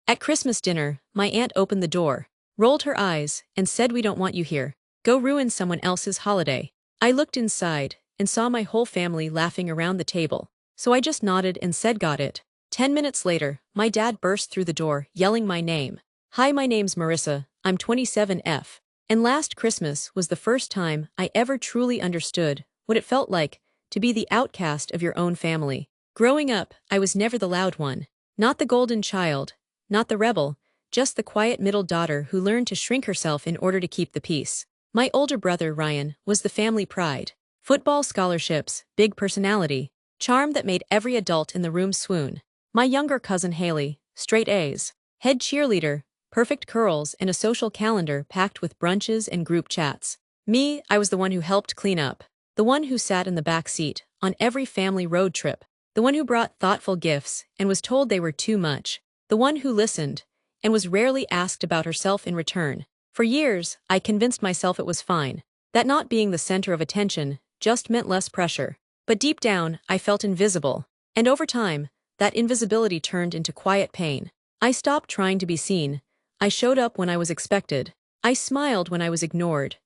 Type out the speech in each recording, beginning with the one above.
At Christmas dinner, my aunt opened the door, rolled her eyes, and said, "We don't want you here. Go ruin someone else's holiday." I looked inside and saw my whole family laughing around the table, so I just nodded and said, "Got it." 10 minutes later, my dad burst through the door, yelling my name. "Hi, my name's Marissa, I'm 27F. And last Christmas was the first time I ever truly understood what it felt like to be the outcast of your own family. Growing up, I was never the loud one. Not the golden child, not the rebel, just the quiet middle daughter who learned to shrink herself in order to keep the peace. My older brother, Ryan, was the family pride. Football scholarships, big personality, charm that made every adult in the room swoon. My younger cousin Haley, straight A's, head cheerleader, perfect curls, and a social calendar packed with brunches and group chats. Me, I was the one who helped clean up, the one who sat in the back seat on every family road trip, the one who brought thoughtful gifts and was told they were too much, the one who listened and was rarely asked about herself in return. For years, I convinced myself it was fine, that not being the center of attention just meant less pressure. But deep down, I felt invisible. And over time, that invisibility turned into quiet pain. I stopped trying to be seen. I showed up when I was expected. I smiled when I was ignored.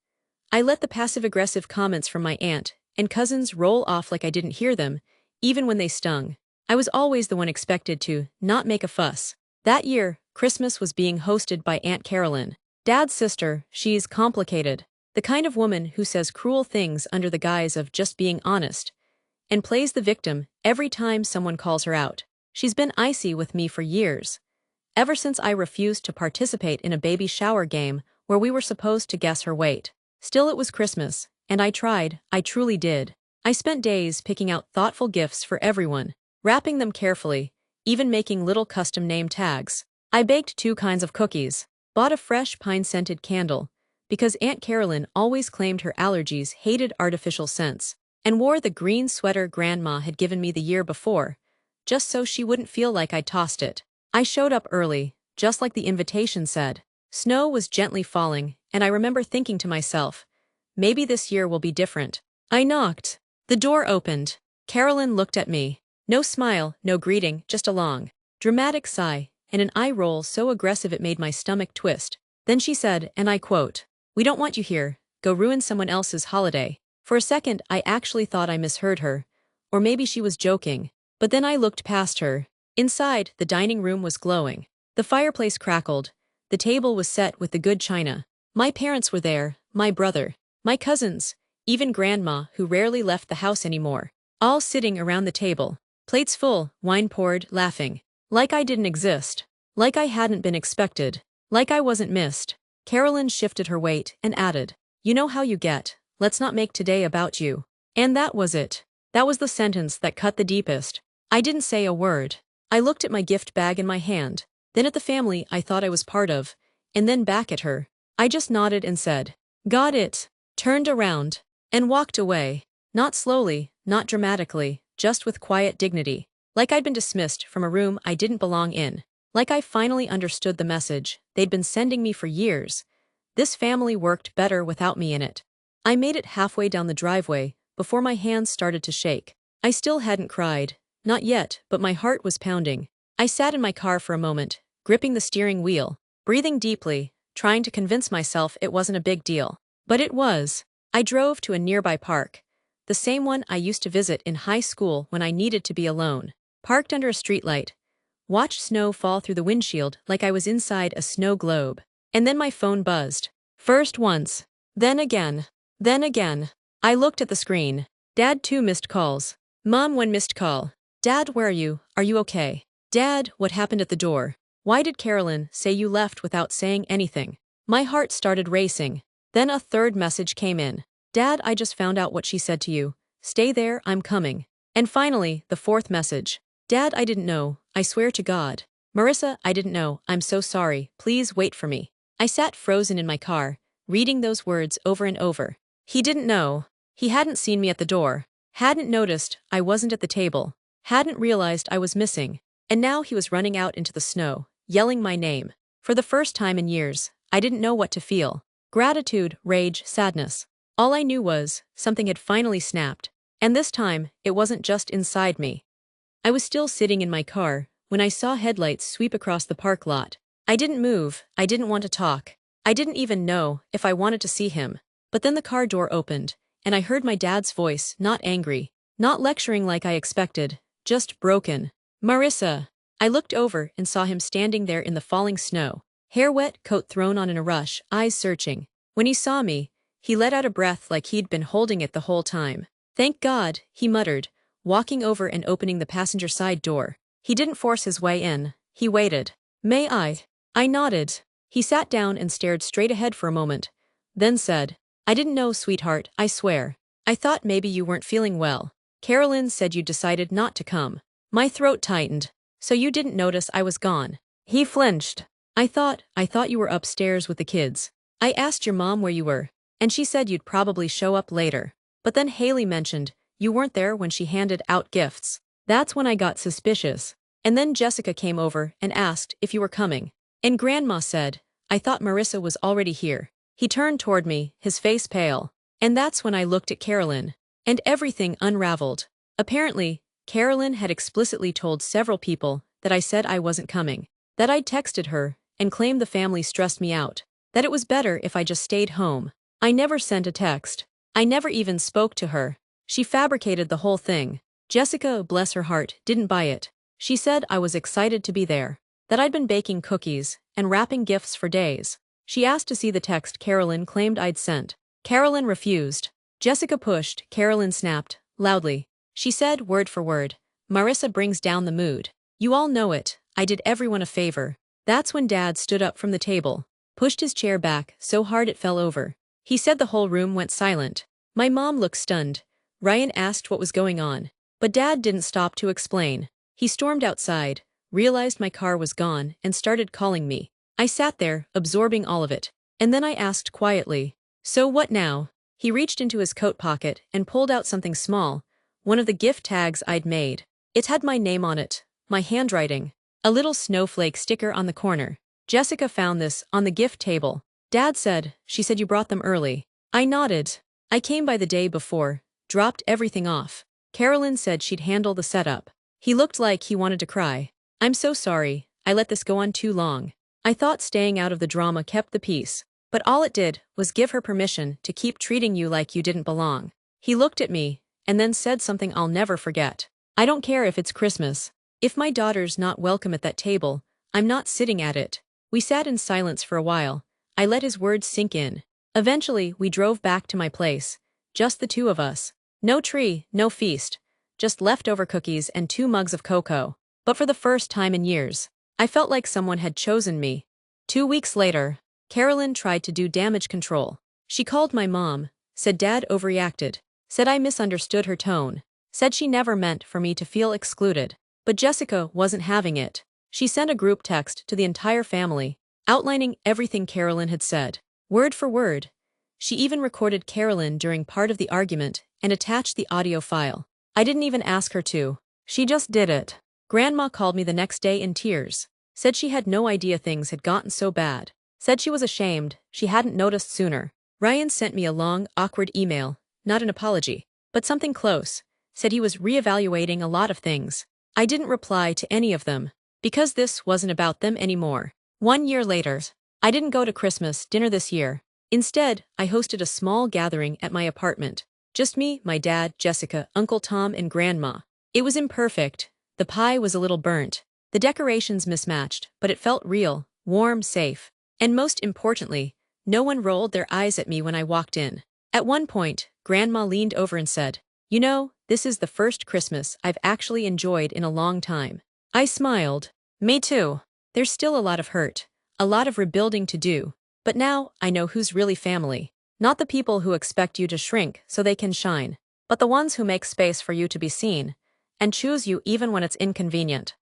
I let the passive-aggressive comments from my aunt and cousins roll off like I didn't hear them, even when they stung. I was always the one expected to not make a fuss. That year, Christmas was being hosted by Aunt Carolyn, Dad's sister. She's complicated, the kind of woman who says cruel things under the guise of just being honest, and plays the victim every time someone calls her out. She's been icy with me for years, ever since I refused to participate in a baby shower game where we were supposed to guess her weight. Still, it was Christmas, and I tried, I truly did. I spent days picking out thoughtful gifts for everyone, wrapping them carefully, even making little custom name tags. I baked 2 kinds of cookies, bought a fresh pine-scented candle, because Aunt Carolyn always claimed her allergies hated artificial scents, and wore the green sweater Grandma had given me the year before, just so she wouldn't feel like I'd tossed it. I showed up early, just like the invitation said. Snow was gently falling, and I remember thinking to myself, maybe this year will be different. I knocked. The door opened. Carolyn looked at me. No smile, no greeting, just a long, dramatic sigh, and an eye roll so aggressive it made my stomach twist. Then she said, and I quote, "We don't want you here. Go ruin someone else's holiday." For a second, I actually thought I misheard her, or maybe she was joking. But then I looked past her. Inside, the dining room was glowing. The fireplace crackled. The table was set with the good china. My parents were there, my brother, my cousins, even Grandma, who rarely left the house anymore, all sitting around the table, plates full, wine poured, laughing. Like I didn't exist. Like I hadn't been expected. Like I wasn't missed. Carolyn shifted her weight and added, "You know how you get. Let's not make today about you." And that was it. That was the sentence that cut the deepest. I didn't say a word. I looked at my gift bag in my hand, then at the family I thought I was part of, and then back at her. I just nodded and said, "Got it," turned around, and walked away. Not slowly, not dramatically, just with quiet dignity. Like I'd been dismissed from a room I didn't belong in. Like I finally understood the message they'd been sending me for years. This family worked better without me in it. I made it halfway down the driveway before my hands started to shake. I still hadn't cried. Not yet, but my heart was pounding. I sat in my car for a moment, gripping the steering wheel, breathing deeply, trying to convince myself it wasn't a big deal. But it was. I drove to a nearby park, the same one I used to visit in high school when I needed to be alone. Parked under a streetlight, watched snow fall through the windshield like I was inside a snow globe. And then my phone buzzed. First once, then again, then again. I looked at the screen. Dad, 2 missed calls. Mom, 1 missed call. Dad, where are you? Are you okay? Dad, what happened at the door? Why did Carolyn say you left without saying anything? My heart started racing. Then a 3rd message came in. Dad, I just found out what she said to you. Stay there, I'm coming. And finally, the 4th message. Dad, I didn't know. I swear to God. Marissa, I didn't know. I'm so sorry. Please wait for me. I sat frozen in my car, reading those words over and over. He didn't know. He hadn't seen me at the door. Hadn't noticed I wasn't at the table. Hadn't realized I was missing. And now he was running out into the snow, yelling my name. For the first time in years, I didn't know what to feel. Gratitude, rage, sadness. All I knew was, something had finally snapped. And this time, it wasn't just inside me. I was still sitting in my car, when I saw headlights sweep across the park lot. I didn't move, I didn't want to talk. I didn't even know if I wanted to see him. But then the car door opened, and I heard my dad's voice, not angry, not lecturing like I expected, just broken. "Marissa." I looked over and saw him standing there in the falling snow, hair wet, coat thrown on in a rush, eyes searching. When he saw me, he let out a breath like he'd been holding it the whole time. "Thank God," he muttered, walking over and opening the passenger side door. He didn't force his way in, he waited. "May I?" I nodded. He sat down and stared straight ahead for a moment, then said, "I didn't know, sweetheart, I swear. I thought maybe you weren't feeling well. Carolyn said you decided not to come." My throat tightened. "So you didn't notice I was gone?" He flinched. I thought you were upstairs with the kids. I asked your mom where you were, and she said you'd probably show up later. But then Haley mentioned you weren't there when she handed out gifts. That's when I got suspicious. And then Jessica came over and asked if you were coming. And Grandma said, I thought Marissa was already here." He turned toward me, his face pale. And that's when I looked at Carolyn. And everything unraveled. Apparently, Carolyn had explicitly told several people that I said I wasn't coming, that I'd texted her and claimed the family stressed me out, that it was better if I just stayed home. I never sent a text. I never even spoke to her. She fabricated the whole thing. Jessica, bless her heart, didn't buy it. She said I was excited to be there, that I'd been baking cookies and wrapping gifts for days. She asked to see the text Carolyn claimed I'd sent. Carolyn refused. Jessica pushed, Carolyn snapped, loudly. She said, word for word, "Marissa brings down the mood. You all know it, I did everyone a favor." That's when Dad stood up from the table, pushed his chair back so hard it fell over. He said the whole room went silent. My mom looked stunned. Ryan asked what was going on. But Dad didn't stop to explain. He stormed outside, realized my car was gone, and started calling me. I sat there, absorbing all of it. And then I asked quietly, "So what now?" He reached into his coat pocket and pulled out something small, one of the gift tags I'd made. It had my name on it, my handwriting, a little snowflake sticker on the corner. Jessica found this on the gift table. Dad said, she said you brought them early. I nodded. I came by the day before, dropped everything off. Carolyn said she'd handle the setup. He looked like he wanted to cry. "I'm so sorry, I let this go on too long. I thought staying out of the drama kept the peace. But all it did was give her permission to keep treating you like you didn't belong." He looked at me, and then said something I'll never forget. "I don't care if it's Christmas. If my daughter's not welcome at that table, I'm not sitting at it." We sat in silence for a while. I let his words sink in. Eventually, we drove back to my place. Just the two of us. No tree, no feast. Just leftover cookies and 2 mugs of cocoa. But for the first time in years, I felt like someone had chosen me. 2 weeks later, Carolyn tried to do damage control. She called my mom, said Dad overreacted, said I misunderstood her tone, said she never meant for me to feel excluded. But Jessica wasn't having it. She sent a group text to the entire family, outlining everything Carolyn had said, word for word. She even recorded Carolyn during part of the argument and attached the audio file. I didn't even ask her to. She just did it. Grandma called me the next day in tears, said she had no idea things had gotten so bad, said she was ashamed she hadn't noticed sooner. Ryan sent me a long, awkward email, not an apology, but something close, said he was reevaluating a lot of things. I didn't reply to any of them, because this wasn't about them anymore. 1 year later, I didn't go to Christmas dinner this year. Instead, I hosted a small gathering at my apartment. Just me, my dad, Jessica, Uncle Tom, and Grandma. It was imperfect. The pie was a little burnt. The decorations mismatched, but it felt real, warm, safe. And most importantly, no one rolled their eyes at me when I walked in. At one point, Grandma leaned over and said, "You know, this is the first Christmas I've actually enjoyed in a long time." I smiled. Me too. There's still a lot of hurt, a lot of rebuilding to do. But now I know who's really family. Not the people who expect you to shrink so they can shine, but the ones who make space for you to be seen and choose you even when it's inconvenient.